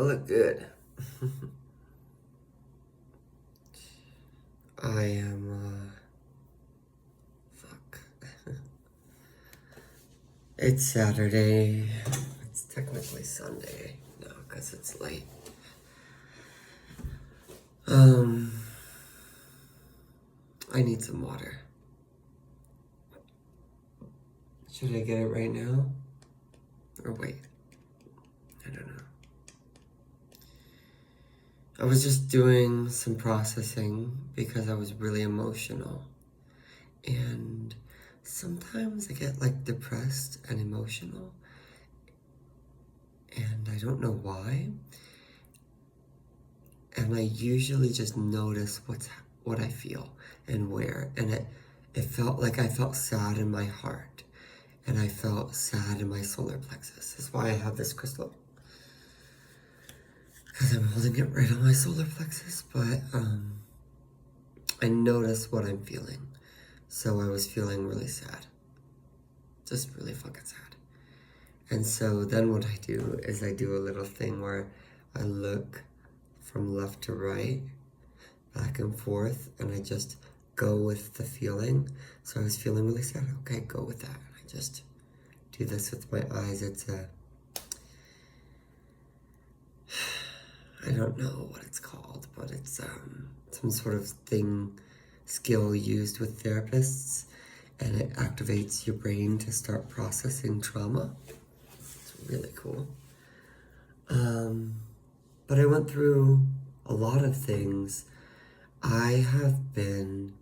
I look good. I am, fuck. It's Saturday. It's technically Sunday now because it's late. I need some water. Should I get it right now? Or wait? I don't know. I was just doing some processing because I was really emotional. And sometimes I get like depressed and emotional. And I don't know why. And I usually just notice what I feel and where. And it felt like I felt sad in my heart. And I felt sad in my solar plexus. That's why I have this crystal. Because I'm holding it right on my solar plexus. But I notice what I'm feeling. So I was feeling really sad. Just really fucking sad. And so then what I do is I do a little thing where I look from left to right, back and forth, and I just go with the feeling. So I was feeling really sad. Okay, go with that. And I just do this with my eyes. It's I don't know what it's called, but it's some sort of skill used with therapists, and it activates your brain to start processing trauma. It's really cool. But I went through a lot of things. I have been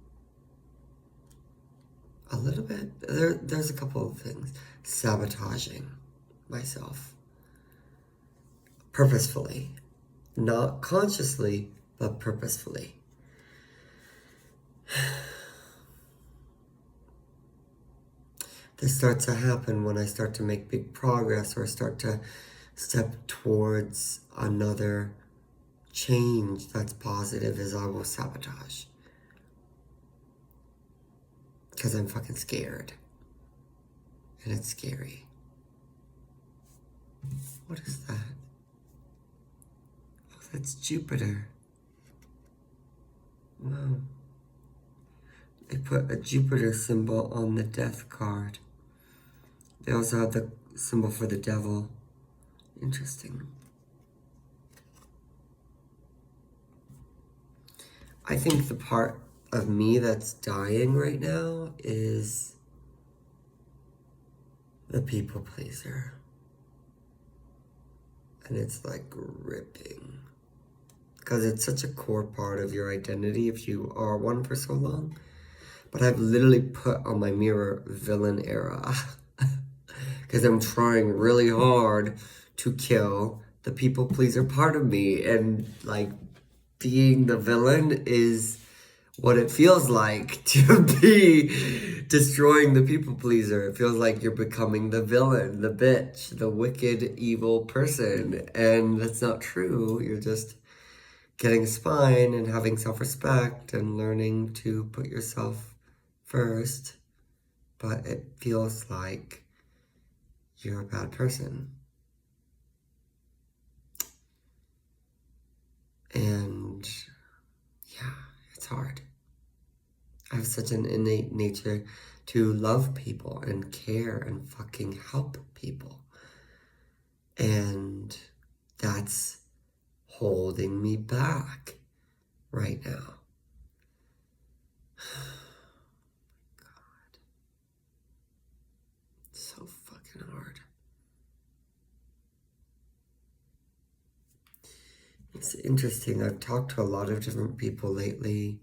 a little bit, there's a couple of things, sabotaging myself purposefully, not consciously, but purposefully. This starts to happen when I start to make big progress or start to step towards another change that's positive, is I will sabotage. Because I'm fucking scared. And it's scary. What is that? Oh, that's Jupiter. Wow. They put a Jupiter symbol on the death card. They also have the symbol for the devil. Interesting. I think the part of me that's dying right now is the people pleaser. And it's like ripping. Because it's such a core part of your identity if you are one for so long. But I've literally put on my mirror villain era. Because I'm trying really hard to kill the people pleaser part of me. And like being the villain is what it feels like to be destroying the people pleaser. It feels like you're becoming the villain, the bitch, the wicked, evil person. And that's not true. You're just getting a spine and having self-respect and learning to put yourself first. But it feels like you're a bad person. And yeah, it's hard. I have such an innate nature to love people and care and fucking help people. And that's holding me back right now. God. It's so fucking hard. It's interesting. I've talked to a lot of different people lately.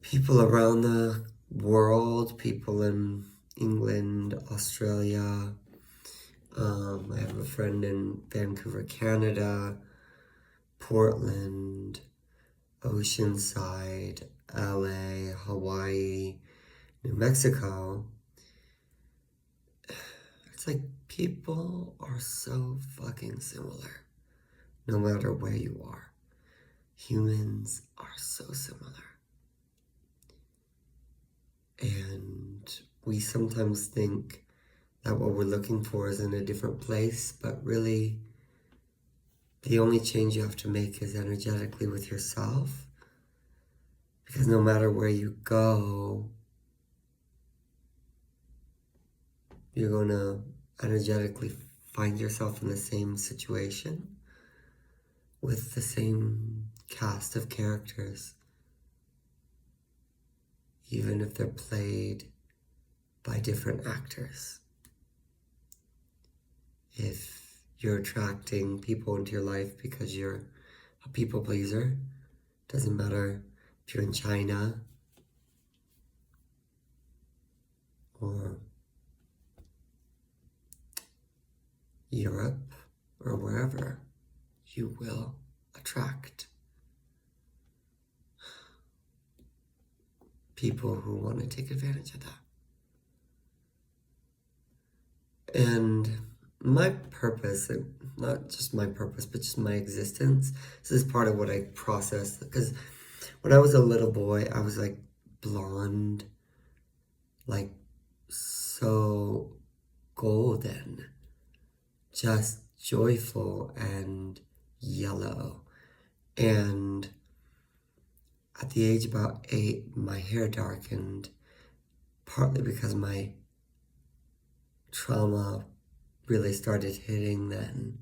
People around the world, people in England, Australia. I have a friend in Vancouver, Canada, Portland, Oceanside, LA, Hawaii, New Mexico. It's like people are so fucking similar, no matter where you are. Humans are so similar. And we sometimes think that what we're looking for is in a different place, but really, The only change you have to make is energetically with yourself. Because no matter where you go, you're going to energetically find yourself in the same situation with the same cast of characters, even if they're played by different actors. If you're attracting people into your life because you're a people pleaser, doesn't matter if you're in China or Europe or wherever, you will attract people who want to take advantage of that. And my purpose, not just my purpose, but just my existence, this is part of what I processed. Because when I was a little boy, I was like blonde, like so golden, just joyful and yellow. And at the age of about 8, my hair darkened, partly because my trauma really started hitting then.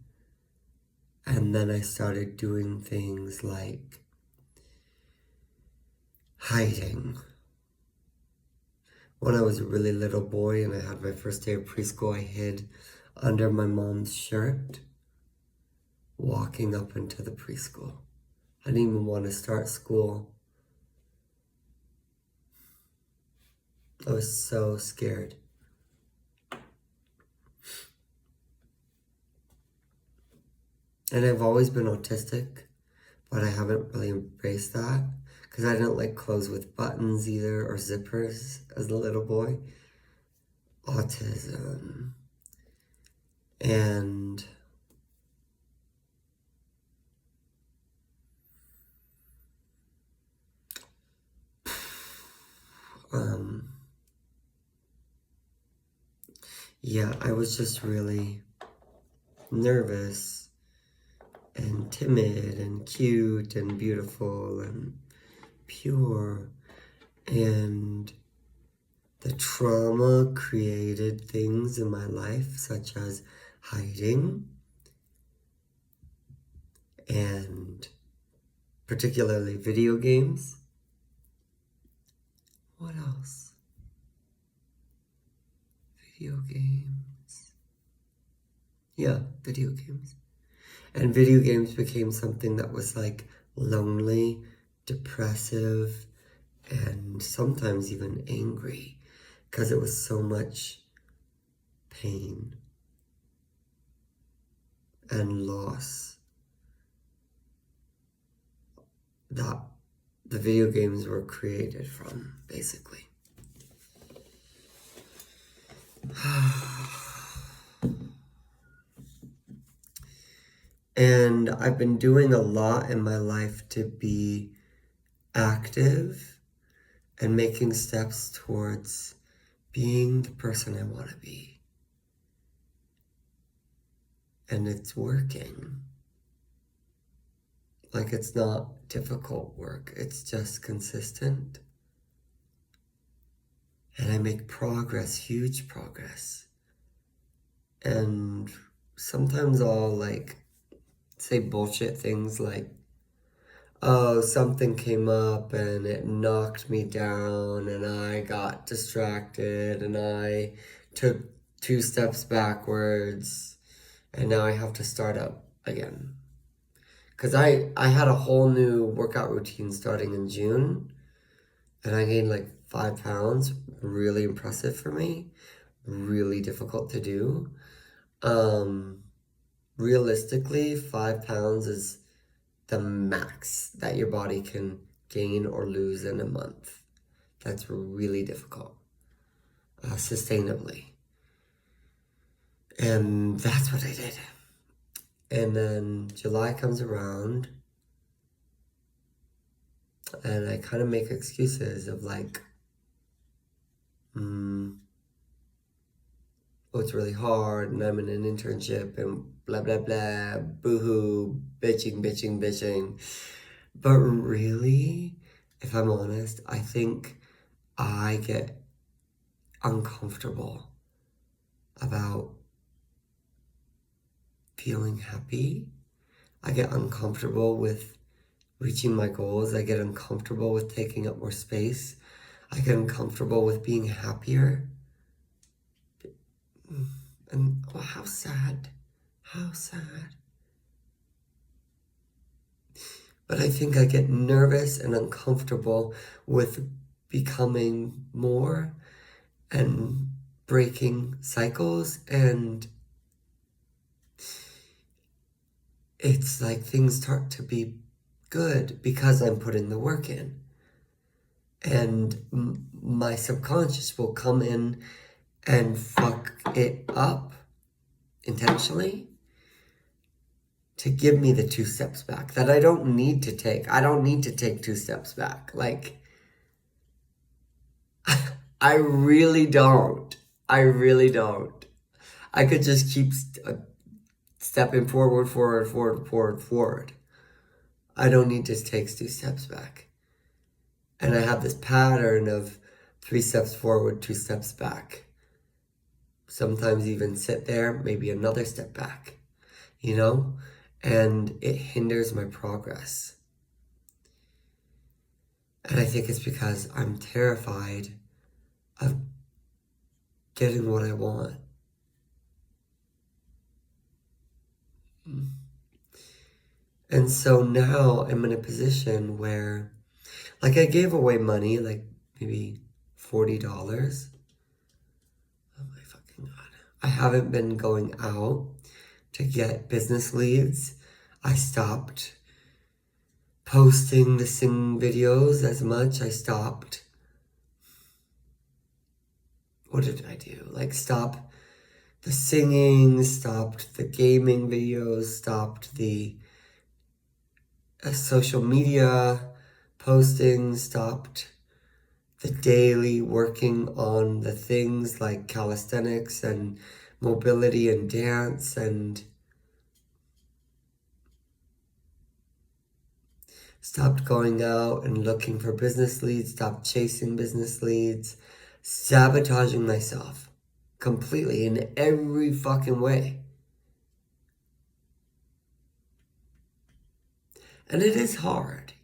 And then I started doing things like hiding. When I was a really little boy and I had my first day of preschool, I hid under my mom's shirt, walking up into the preschool. I didn't even want to start school. I was so scared. And I've always been autistic, but I haven't really embraced that because I didn't like clothes with buttons either or zippers as a little boy. Autism. And yeah, I was just really nervous and timid and cute and beautiful and pure. And the trauma created things in my life such as hiding and particularly video games. What else? Video games. Yeah, video games. And video games became something that was like lonely, depressive, and sometimes even angry because it was so much pain and loss that the video games were created from, basically. And I've been doing a lot in my life to be active and making steps towards being the person I want to be. And it's working. Like, it's not difficult work, it's just consistent. And I make progress, huge progress. And sometimes I'll like say bullshit things like, oh, something came up and it knocked me down and I got distracted and I took 2 steps backwards and now I have to start up again. Because I had a whole new workout routine starting in June and I gained like 5 pounds. Really impressive for me. Really difficult to do. Realistically, 5 pounds is the max that your body can gain or lose in a month. That's really difficult, sustainably. And that's what I did. And then July comes around, and I kind of make excuses of like, oh, it's really hard, and I'm in an internship, and blah, blah, blah, boohoo, bitching, bitching, bitching. But really, if I'm honest, I think I get uncomfortable about feeling happy. I get uncomfortable with reaching my goals. I get uncomfortable with taking up more space. I get uncomfortable with being happier. And oh, how sad. How sad. But I think I get nervous and uncomfortable with becoming more and breaking cycles, and it's like things start to be good because I'm putting the work in. And my subconscious will come in and fuck it up intentionally to give me the 2 steps back that I don't need to take. I don't need to take 2 steps back. Like, I really don't. I really don't. I could just keep stepping forward, forward, forward, forward, forward. I don't need to take 2 steps back. And I have this pattern of 3 steps forward, 2 steps back. Sometimes even sit there, maybe another step back, you know? And it hinders my progress. And I think it's because I'm terrified of getting what I want. And so now I'm in a position where, like, I gave away money, like maybe $40. Oh my fucking God. I haven't been going out to get business leads. I stopped posting the sing videos as much. I stopped. What did I do? Like, stop the singing, stopped the gaming videos, stopped the social media posting, stopped the daily working on the things like calisthenics and mobility and dance, and stopped going out and looking for business leads, stopped chasing business leads, sabotaging myself completely in every fucking way. And it is hard.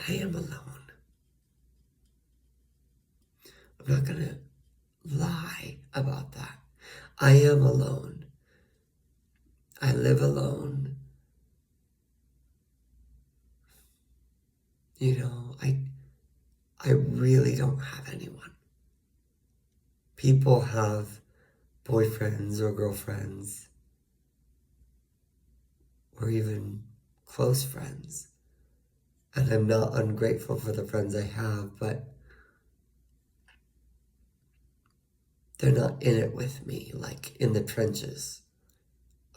I am alone. I'm not gonna lie about that. I am alone. I live alone. You know, I really don't have anyone. People have boyfriends or girlfriends or even close friends. And I'm not ungrateful for the friends I have, but they're not in it with me, like in the trenches.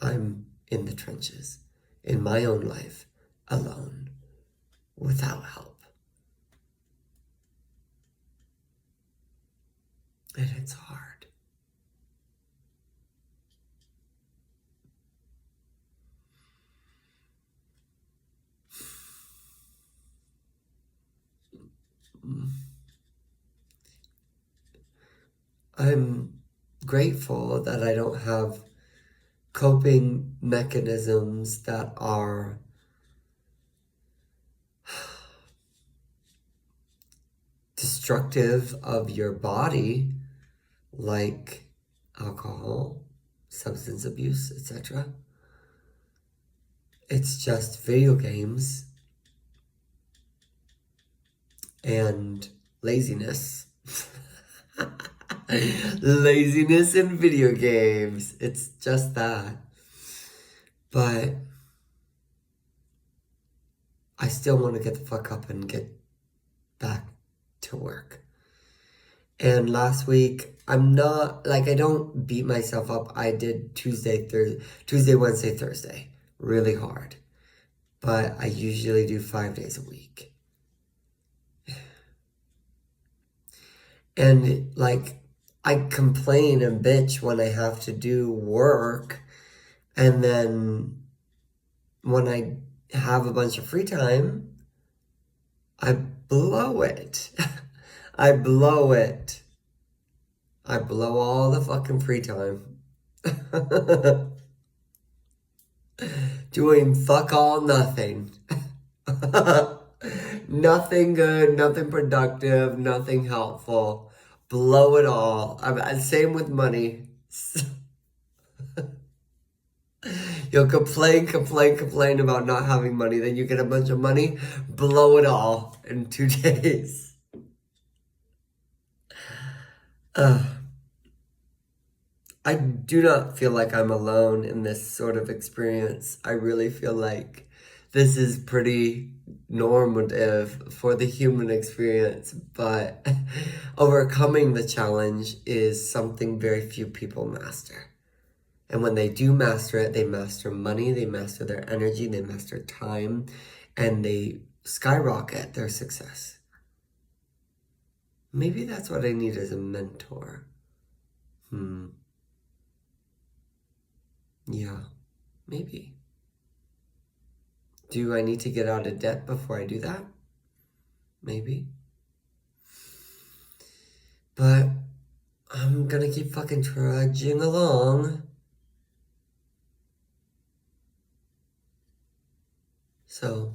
I'm in the trenches, in my own life, alone, without help. And it's hard. I'm grateful that I don't have coping mechanisms that are destructive of your body, like alcohol, substance abuse, etc. It's just video games and laziness. Laziness in video games. It's just that. But I still want to get the fuck up and get back to work. And last week, I'm not, like, I don't beat myself up. I did Tuesday, Wednesday, Thursday, really hard. But I usually do 5 days a week. And, like, I complain and bitch when I have to do work And then when I have a bunch of free time, I blow it. I blow it. I blow all the fucking free time. Doing fuck all nothing. Nothing good, nothing productive, nothing helpful. Blow it all. Same with money. You'll complain about not having money. Then you get a bunch of money, blow it all in 2 days. I do not feel like I'm alone in this sort of experience. I really feel like this is pretty normative for the human experience, but overcoming the challenge is something very few people master. And when they do master it, they master money, they master their energy, they master time, and they skyrocket their success. Maybe that's what I need as a mentor. Yeah, maybe. Do I need to get out of debt before I do that? Maybe. But I'm gonna keep fucking trudging along. So,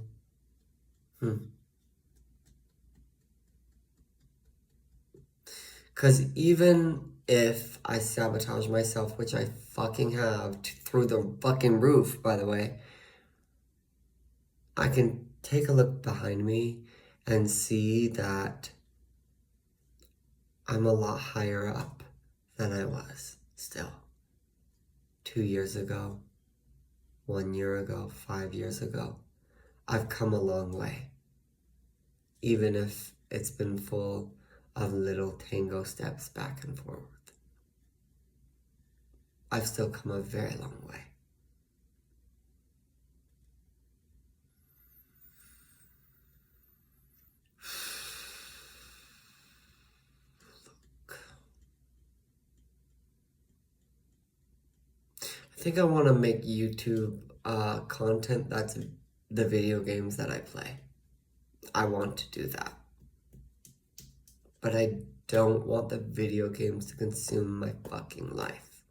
Because even if I sabotage myself, which I fucking have through the fucking roof, by the way, I can take a look behind me and see that I'm a lot higher up than I was still. 2 years ago, 1 year ago, 5 years ago. I've come a long way. Even if it's been full of little tango steps back and forth. I've still come a very long way. I think I want to make YouTube content that's the video games that I play. I want to do that. But I don't want the video games to consume my fucking life.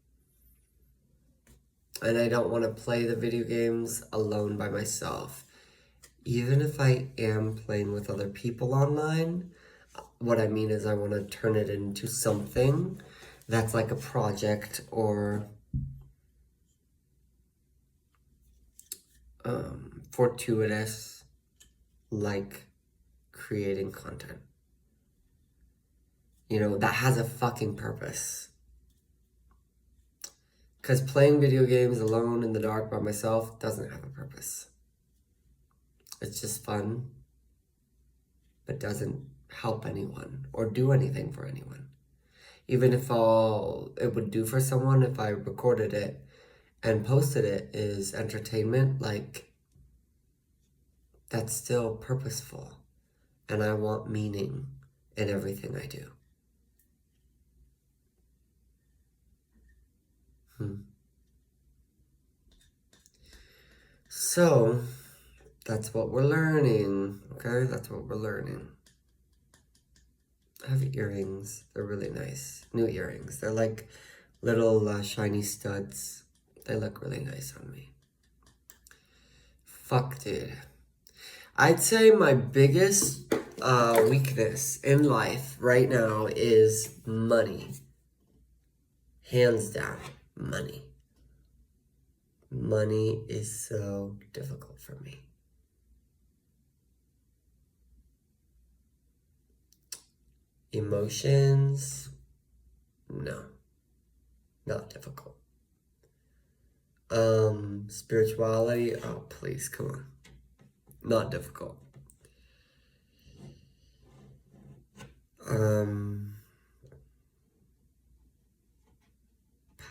And I don't want to play the video games alone by myself. Even if I am playing with other people online, what I mean is I want to turn it into something that's like a project or fortuitous, like creating content. You know, that has a fucking purpose. Because playing video games alone in the dark by myself doesn't have a purpose. It's just fun, but doesn't help anyone or do anything for anyone. Even if all it would do for someone if I recorded it and posted it is entertainment, like, that's still purposeful. And I want meaning in everything I do. So, that's what we're learning, okay? That's what we're learning. I have earrings. They're really nice. New earrings. They're like little shiny studs. They look really nice on me. Fuck, dude. I'd say my biggest weakness in life right now is money. Hands down, money. Money is so difficult for me. Emotions, no, not difficult. Spirituality, oh please, come on. Not difficult.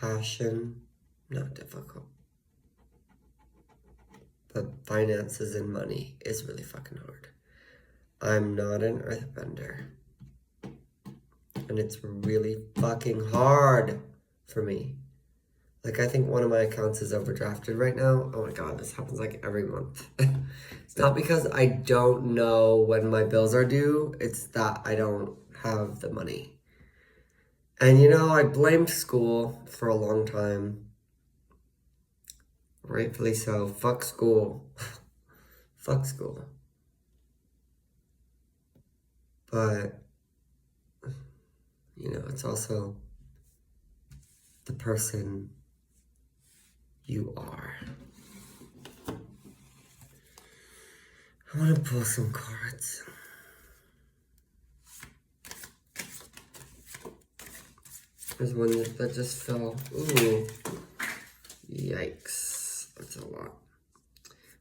Passion, not difficult. But finances and money is really fucking hard. I'm not an earthbender. And it's really fucking hard for me. Like, I think one of my accounts is overdrafted right now. Oh my god, this happens like every month. It's not because I don't know when my bills are due, it's that I don't have the money. And you know, I blamed school for a long time. Rightfully so. Fuck school. Fuck school. But, you know, it's also the person you are. I want to pull some cards. There's one that just fell. Ooh. Yikes. That's a lot.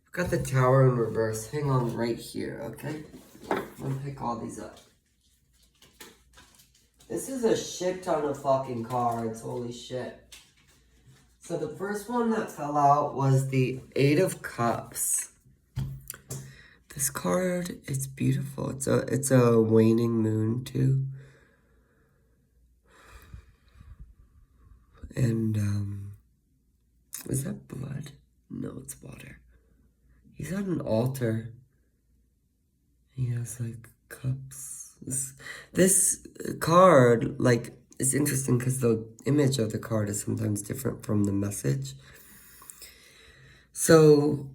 I've got the tower in reverse. Hang on right here, okay? I'm gonna pick all these up. This is a shit ton of fucking cards. Holy shit. So the first one that fell out was the Eight of Cups. This card is beautiful. It's a waning moon too. And is that blood? No, it's water. He's at an altar. He has like cups. This card, like, it's interesting because the image of the card is sometimes different from the message. So,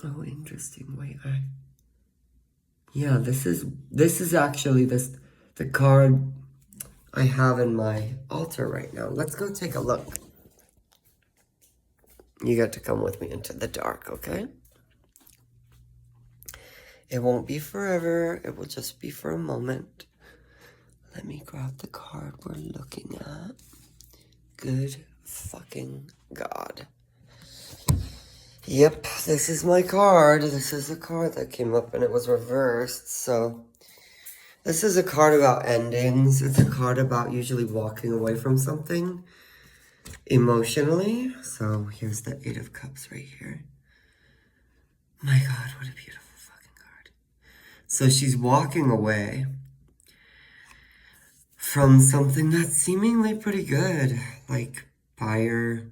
oh, interesting. Wait, yeah, this is actually the card I have in my altar right now. Let's go take a look. You got to come with me into the dark, okay? It won't be forever. It will just be for a moment. Let me grab the card we're looking at. Good fucking God. Yep, this is my card. This is the card that came up and it was reversed, so... This is a card about endings. It's a card about usually walking away from something emotionally. So here's the Eight of Cups right here. My God, what a beautiful fucking card. So she's walking away from something that's seemingly pretty good. Like fire,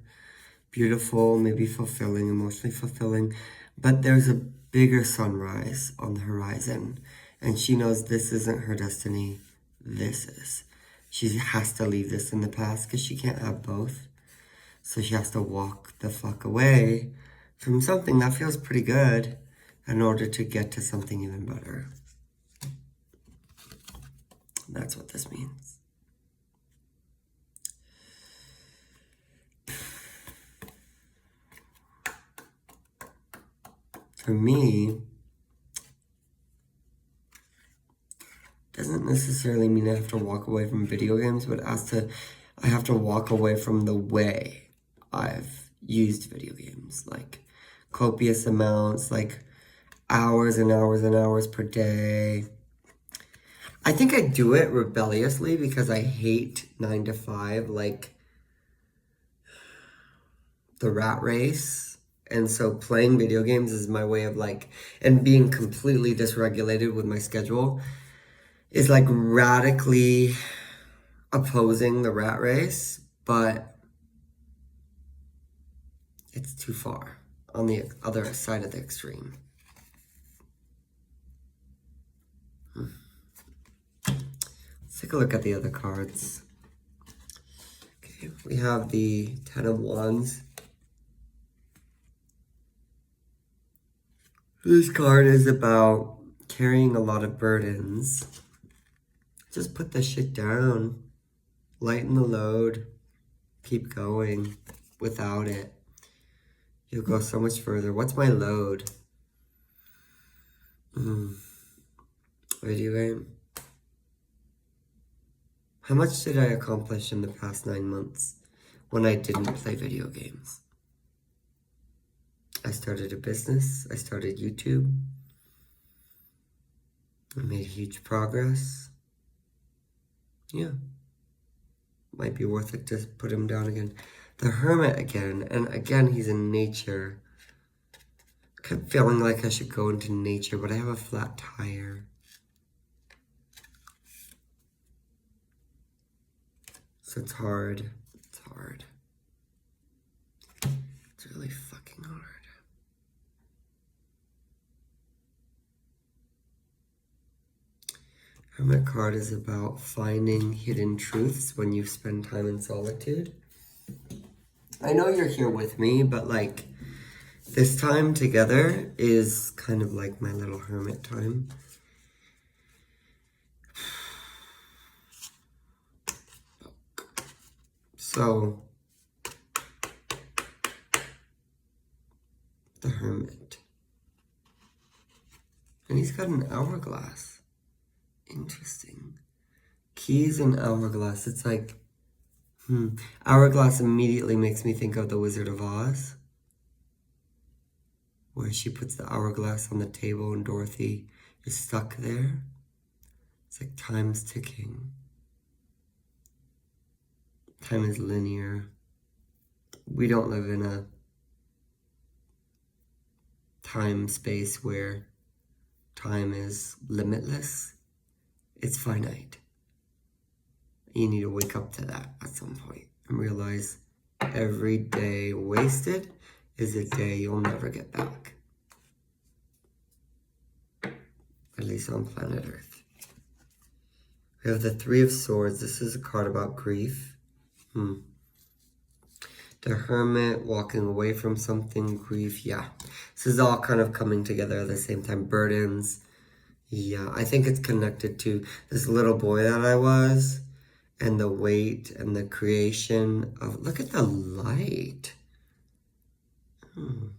beautiful, maybe fulfilling, emotionally fulfilling. But there's a bigger sunrise on the horizon. And she knows this isn't her destiny. This is. She has to leave this in the past because she can't have both. So she has to walk the fuck away from something that feels pretty good in order to get to something even better. That's what this means. For me, doesn't necessarily mean I have to walk away from video games, but I have to walk away from the way I've used video games, like copious amounts, like hours and hours and hours per day. I think I do it rebelliously because I hate 9 to 5, like the rat race. And so playing video games is my way of like, and being completely dysregulated with my schedule is like radically opposing the rat race, but it's too far on the other side of the extreme. Let's take a look at the other cards. Okay, we have the Ten of Wands. This card is about carrying a lot of burdens. Just put the shit down. Lighten the load. Keep going. Without it, you'll go so much further. What's my load? Video game. How much did I accomplish in the past 9 months when I didn't play video games? I started a business. I started YouTube. I made huge progress. Yeah. Might be worth it to put him down again. The Hermit again. And again, he's in nature. I kept feeling like I should go into nature, but I have a flat tire. So it's hard. It's hard. It's really fucking hard. Hermit card is about finding hidden truths when you spend time in solitude. I know you're here with me, but like this time together is kind of like my little hermit time. So, the hermit. And he's got an hourglass. Interesting. Keys and hourglass. It's like, hourglass immediately makes me think of the Wizard of Oz, where she puts the hourglass on the table and Dorothy is stuck there. It's like time's ticking. Time is linear. We don't live in a time space where time is limitless. It's finite. You need to wake up to that at some point and realize every day wasted is a day you'll never get back. At least on planet Earth. We have the Three of Swords. This is a card about grief. The Hermit, walking away from something, grief, yeah. This is all kind of coming together at the same time. Burdens, yeah. I think it's connected to this little boy that I was, and the weight and the creation of, look at the light. The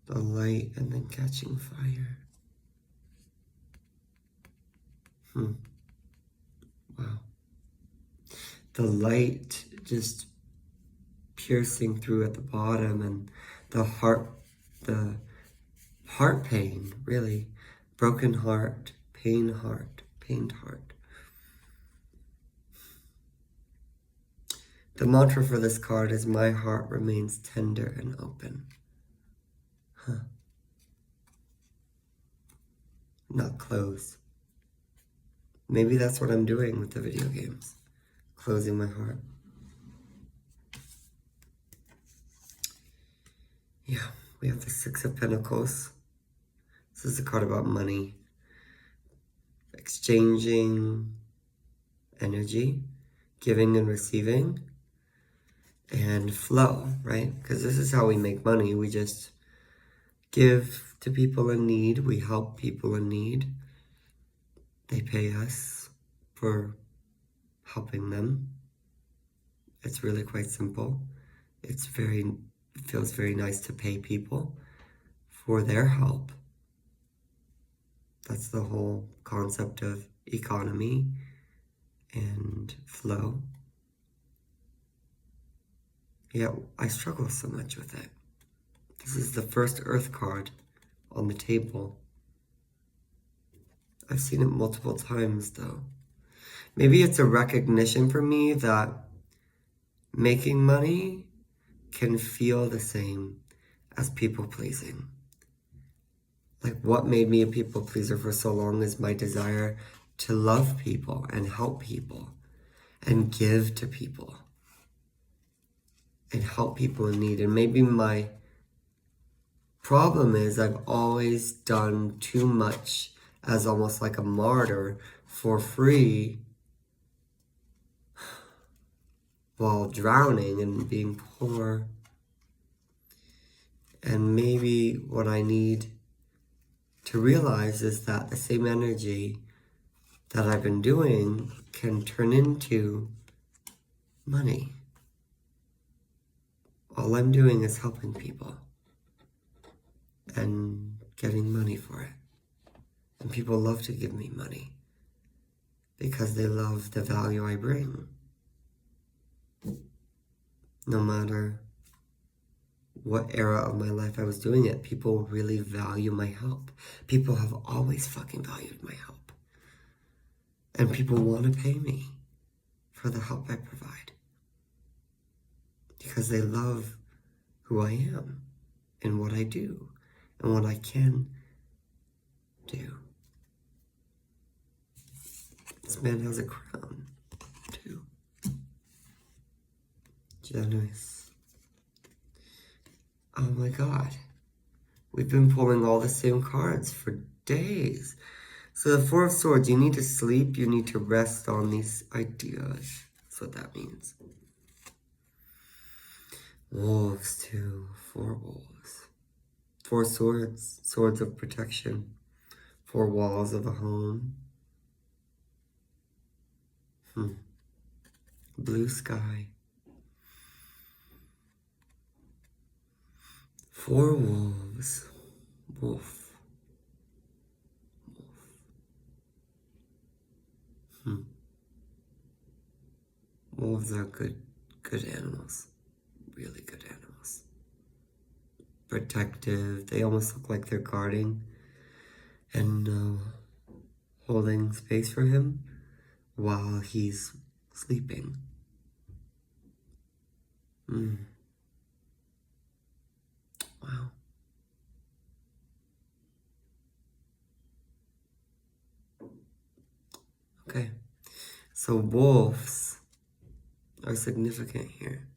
light and then catching fire. Wow. The light just piercing through at the bottom, and the heart pain, really. Broken heart, pained heart. The mantra for this card is, my heart remains tender and open. Not closed. Maybe that's what I'm doing with the video games. Closing my heart. Yeah, we have the Six of Pentacles. This is a card about money. Exchanging energy, giving and receiving, and flow, right? Because this is how we make money. We just give to people in need. We help people in need. They pay us for helping them. It's really quite simple. It feels very nice to pay people for their help. That's the whole concept of economy and flow. Yeah, I struggle so much with it. This is the first Earth card on the table. I've seen it multiple times though. Maybe it's a recognition for me that making money can feel the same as people pleasing. Like, what made me a people pleaser for so long is my desire to love people and help people and give to people and help people in need. And maybe my problem is I've always done too much as almost like a martyr for free while drowning and being poor. And maybe what I need to realize is that the same energy that I've been doing can turn into money. All I'm doing is helping people and getting money for it. And people love to give me money because they love the value I bring. No matter what era of my life I was doing it, people really value my help. People have always fucking valued my help. And people want to pay me for the help I provide. Because they love who I am and what I do and what I can do. This man has a crown, too. Generous. Oh my god. We've been pulling all the same cards for days. So the Four of Swords, you need to sleep, you need to rest on these ideas. That's what that means. Wolves too. 4 wolves. 4 swords. Swords of protection. 4 walls of a home. Blue sky. 4 wolves. Wolf. Wolves are good animals. Really good animals. Protective. They almost look like they're guarding and holding space for him while he's sleeping. Wow. Okay. So wolves are significant here.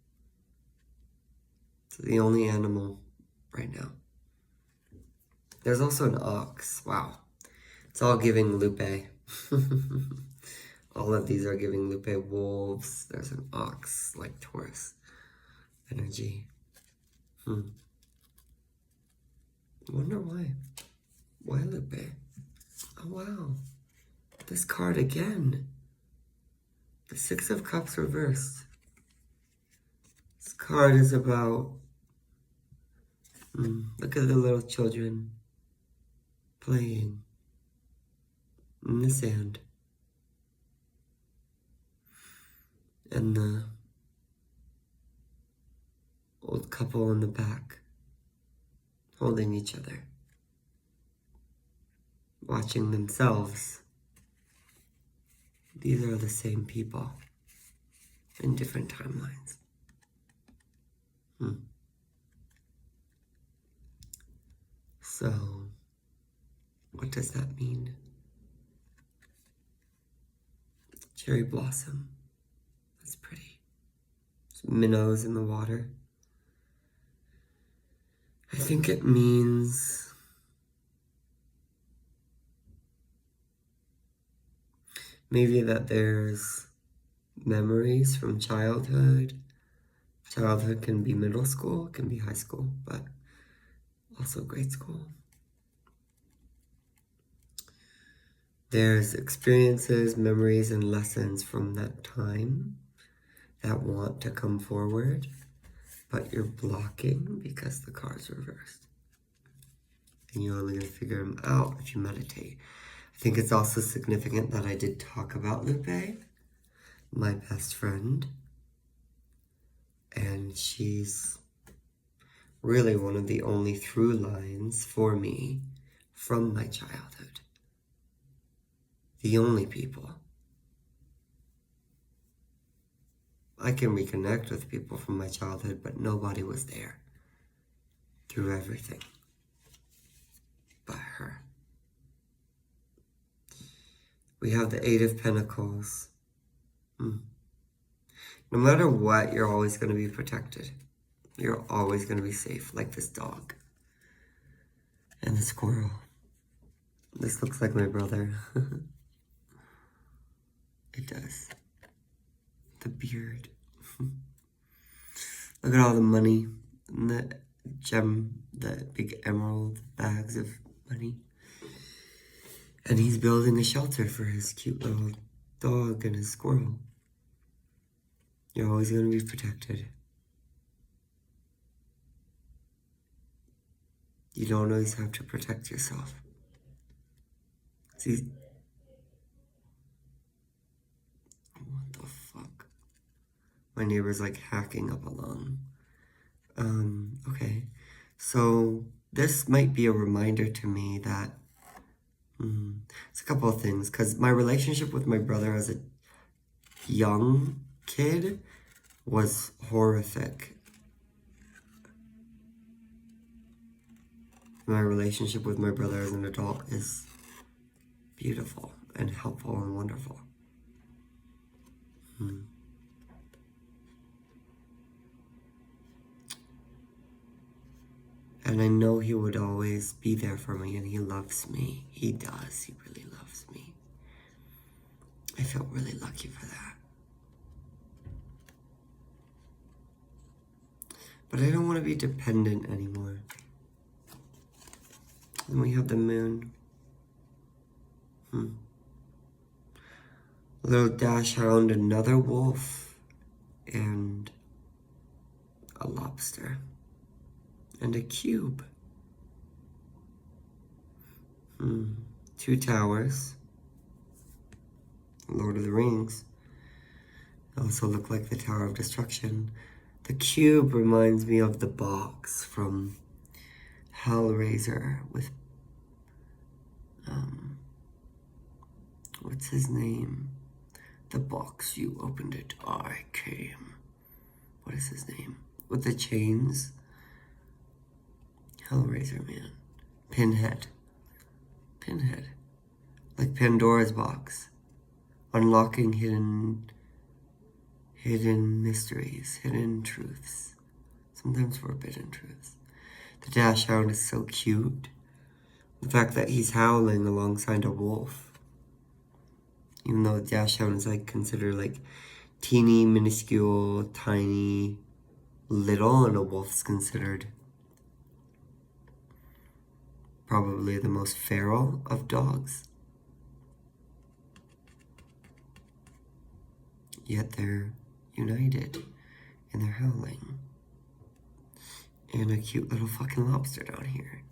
It's the only animal right now. There's also an ox. Wow. It's all giving Lupe. All of these are giving Lupe wolves. There's an ox, like Taurus energy. Wonder why. Why Lupe? Oh, wow. This card again. The Six of Cups reversed. This card is about... look at the little children playing in the sand. And the old couple in the back holding each other, watching themselves. These are the same people in different timelines. So, what does that mean? Cherry blossom. That's pretty. There's minnows in the water. I think it means maybe that there's memories from childhood. Childhood can be middle school, can be high school, but also grade school. There's experiences, memories, and lessons from that time that want to come forward, but you're blocking because the card's reversed. And you're only going to figure them out if you meditate. I think it's also significant that I did talk about Lupe, my best friend. And she's really one of the only through lines for me from my childhood. The only people. I can reconnect with people from my childhood, but nobody was there through everything but her. We have the Eight of Pentacles. No matter what, you're always going to be protected. You're always going to be safe, like this dog. And the squirrel. This looks like my brother. It does. The beard. Look at all the money and the gem, the big emerald bags of money. And he's building a shelter for his cute little dog and his squirrel. You're always going to be protected. You don't always have to protect yourself. See? What the fuck? My neighbor's like hacking up a lung. Okay. So this might be a reminder to me that it's a couple of things, because my relationship with my brother as a young kid was horrific. My relationship with my brother as an adult is beautiful and helpful and wonderful. And I know he would always be there for me, and he loves me. He does. He really loves me. I felt really lucky for that. But I don't want to be dependent anymore. And we have the moon. A little dachshund, another wolf, and a lobster. And a cube. 2 towers. Lord of the Rings. Also look like the Tower of Destruction. The cube reminds me of the box from Hellraiser with what's his name? The box, you opened it, I came. What is his name? With the chains? Hellraiser, man. Pinhead. Like Pandora's box. Unlocking hidden mysteries, hidden truths. Sometimes forbidden truths. The dachshund is so cute. The fact that he's howling alongside a wolf. Even though the dachshund is like considered like teeny, minuscule, tiny, little, and a wolf's considered probably the most feral of dogs. Yet they're united in their howling. And a cute little fucking lobster down here.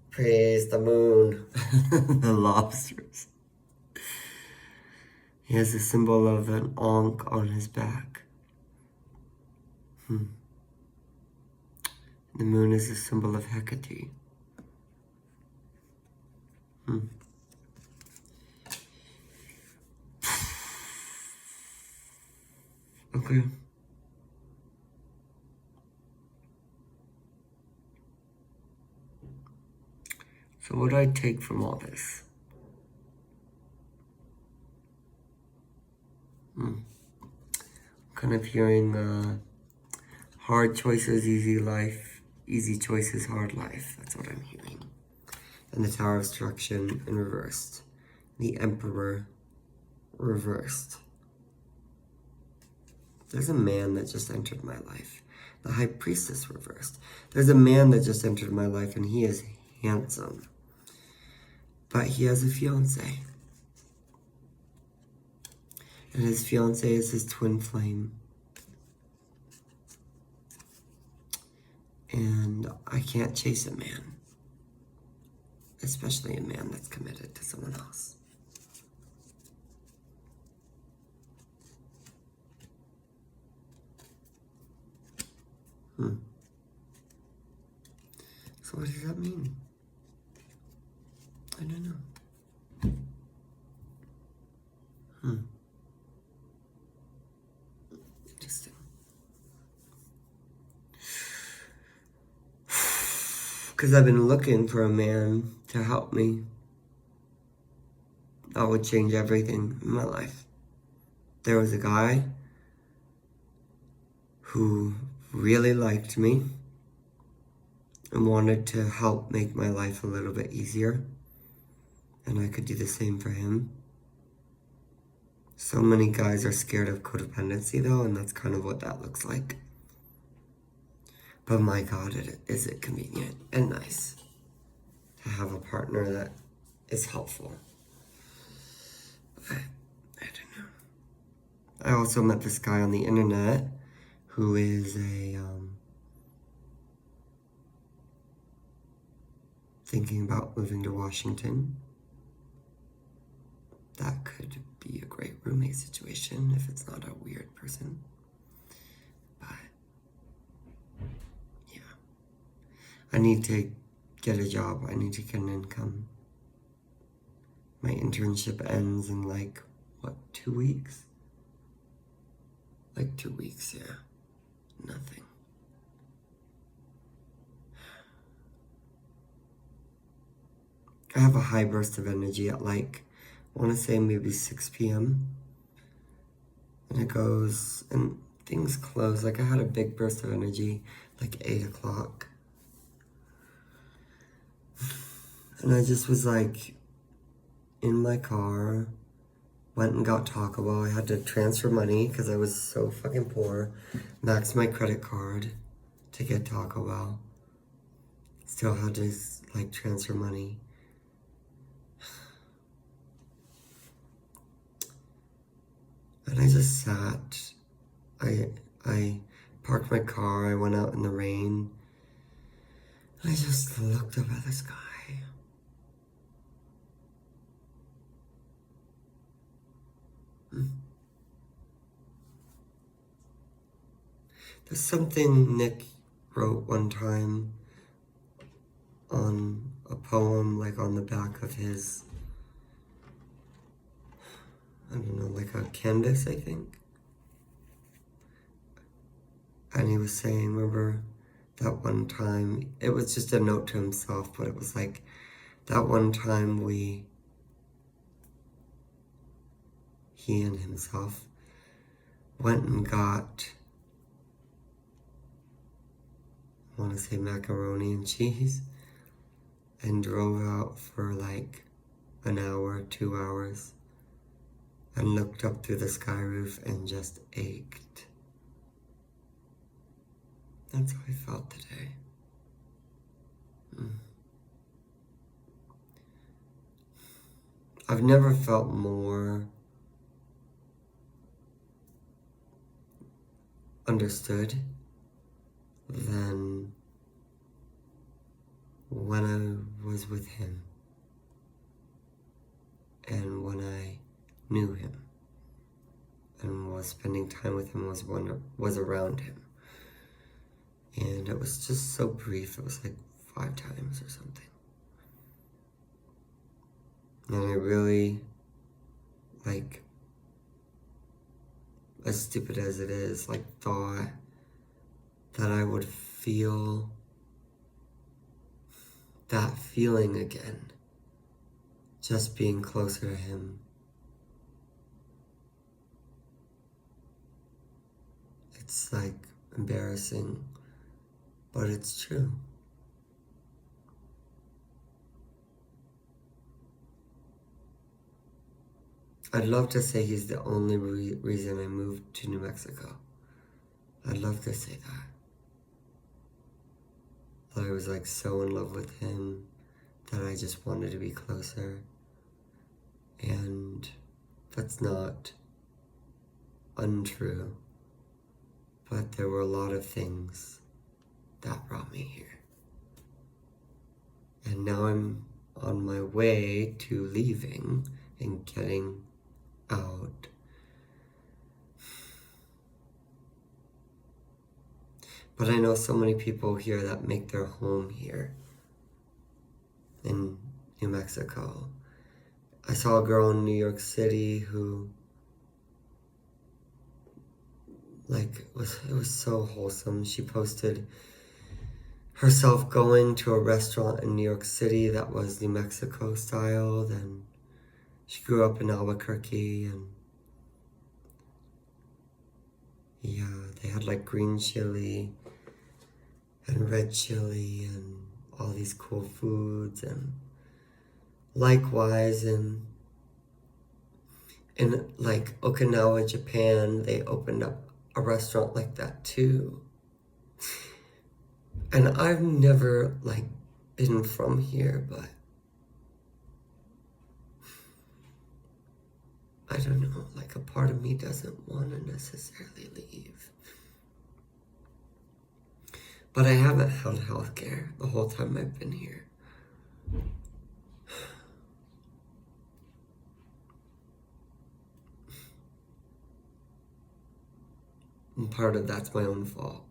Praise the moon. The lobsters. He has a symbol of an ankh on his back. The moon is a symbol of Hecate. Okay. So what do I take from all this? Kind of hearing hard choices, easy life, easy choices, hard life. That's what I'm hearing. And the Tower of Destruction in reversed. The Emperor reversed. There's a man that just entered my life. The High Priestess reversed. There's a man that just entered my life, and he is handsome. But he has a fiancé. And his fiancé is his twin flame. And I can't chase a man. Especially a man that's committed to someone else. So what does that mean? I don't know. Interesting. Because I've been looking for a man to help me. That would change everything in my life. There was a guy who really liked me and wanted to help make my life a little bit easier. And I could do the same for him. So many guys are scared of codependency though, and that's kind of what that looks like. But my God, is it convenient and nice to have a partner that is helpful. But I don't know. I also met this guy on the internet who is thinking about moving to Washington. That could be a great roommate situation if it's not a weird person. But yeah, I need to get a job. I need to get an income. My internship ends in 2 weeks? 2 weeks, yeah. Nothing. I have a high burst of energy at I want to say maybe 6 p.m. And it goes, and things close. I had a big burst of energy 8 o'clock. And I just was like in my car, went and got Taco Bell. I had to transfer money because I was so fucking poor. Maxed my credit card to get Taco Bell. Still had to like transfer money. And I just sat. I parked my car. I went out in the rain. I just looked up at the sky. There's something Nick wrote one time on a poem, like on the back of his, I don't know, like a canvas, I think. And he was saying, remember that one time, it was just a note to himself, but it was like that one time he and himself went and got, I want to say macaroni and cheese, and drove out for like an hour, 2 hours, and looked up through the sky roof and just ached. That's how I felt today. I've never felt more understood than when I was with him and when I knew him and was spending time with him, was around him. And it was just so brief. It was like 5 times or something. And I really, like, as stupid as it is, like, thought that I would feel that feeling again, just being closer to him. It's like embarrassing, but it's true. I'd love to say he's the only reason I moved to New Mexico. I'd love to say that. I was like so in love with him that I just wanted to be closer. And that's not untrue. But there were a lot of things that brought me here. And now I'm on my way to leaving and getting out. But I know so many people here that make their home here in New Mexico. I saw a girl in New York City who, like, it was so wholesome. She posted herself going to a restaurant in New York City that was New Mexico style. Then she grew up in Albuquerque, and yeah, they had like green chili and red chili and all these cool foods. And likewise in like Okinawa, Japan, they opened up a restaurant like that too. And I've never like been from here, but I don't know, like a part of me doesn't want to necessarily leave. But I haven't held healthcare the whole time I've been here. And part of that's my own fault.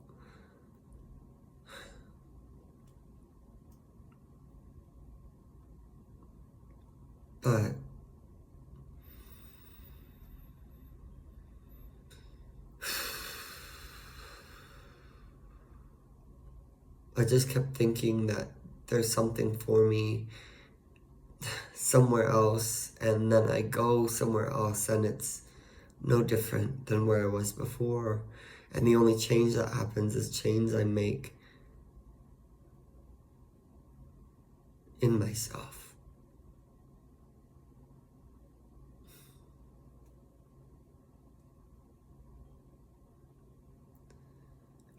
But I just kept thinking that there's something for me somewhere else, and then I go somewhere else and it's no different than where I was before. And the only change that happens is change I make in myself.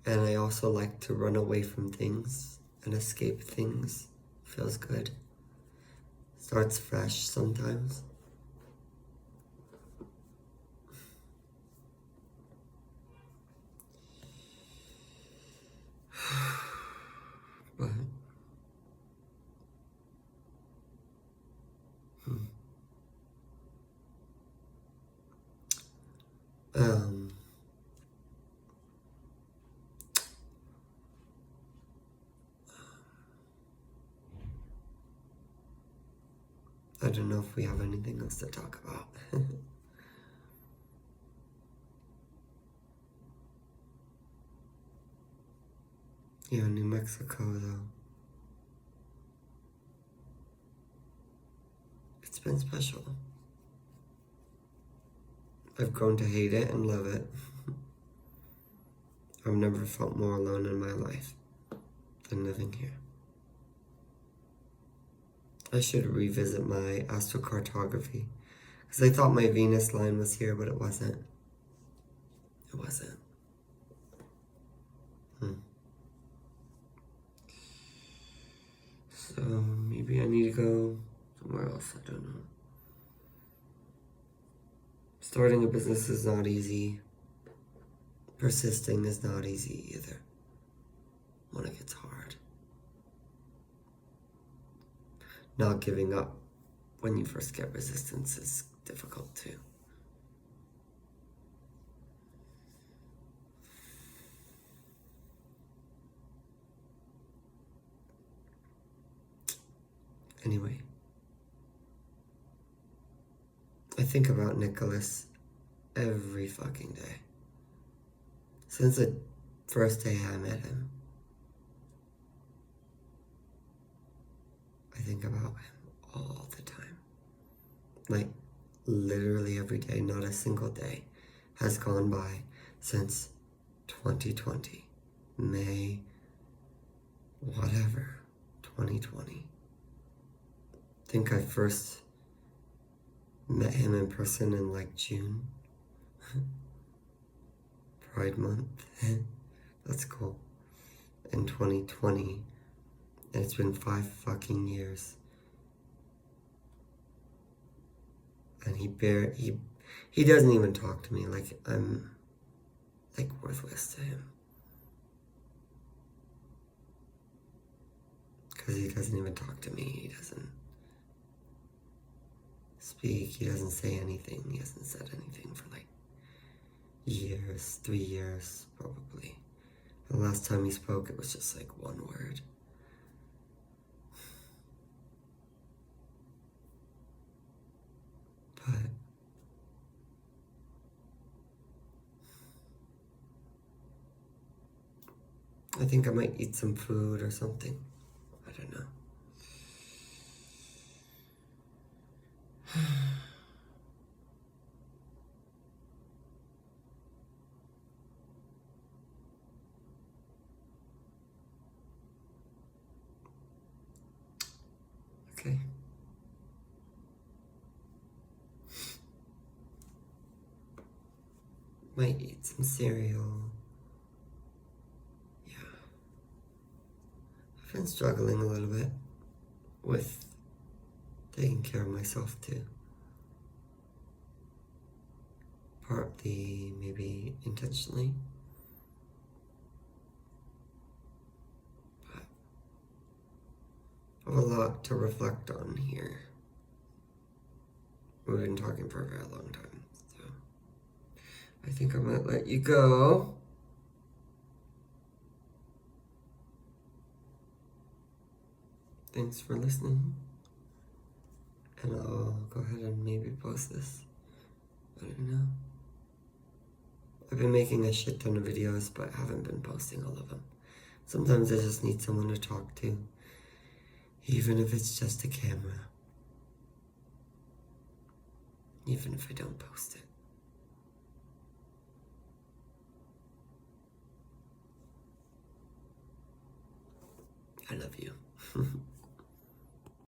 And I also like to run away from things and escape things. Feels good. Starts fresh sometimes. But um I don't know if we have anything else to talk about. Yeah, New Mexico though. It's been special. I've grown to hate it and love it. I've never felt more alone in my life than living here. I should revisit my astrocartography because I thought my Venus line was here, but it wasn't. It wasn't. So maybe I need to go somewhere else. I don't know. Starting a business is not easy. Persisting is not easy either when it gets hard. Not giving up when you first get resistance is difficult too. Anyway, I think about Nicholas every fucking day. Since the first day I met him, I think about him all the time. Like, literally every day, not a single day has gone by since 2020. May, whatever, 2020. I think I first met him in person in like June. Pride month. That's cool. In 2020. And it's been 5 fucking years. And he doesn't even talk to me. Like, I'm like worthless to him. Because he doesn't even talk to me. He doesn't speak. He doesn't say anything. He hasn't said anything for like years, 3 years probably. The last time he spoke, it was just like one word. But I think I might eat some food or something. I don't know. Okay. Might eat some cereal. Yeah. I've been struggling a little bit with taking care of myself too. Partly, maybe intentionally. But I have a lot to reflect on here. We've been talking for a very long time, so I think I might let you go. Thanks for listening. And I'll go ahead and maybe post this. I don't know. I've been making a shit ton of videos, but haven't been posting all of them. Sometimes I just need someone to talk to, even if it's just a camera. Even if I don't post it. I love you.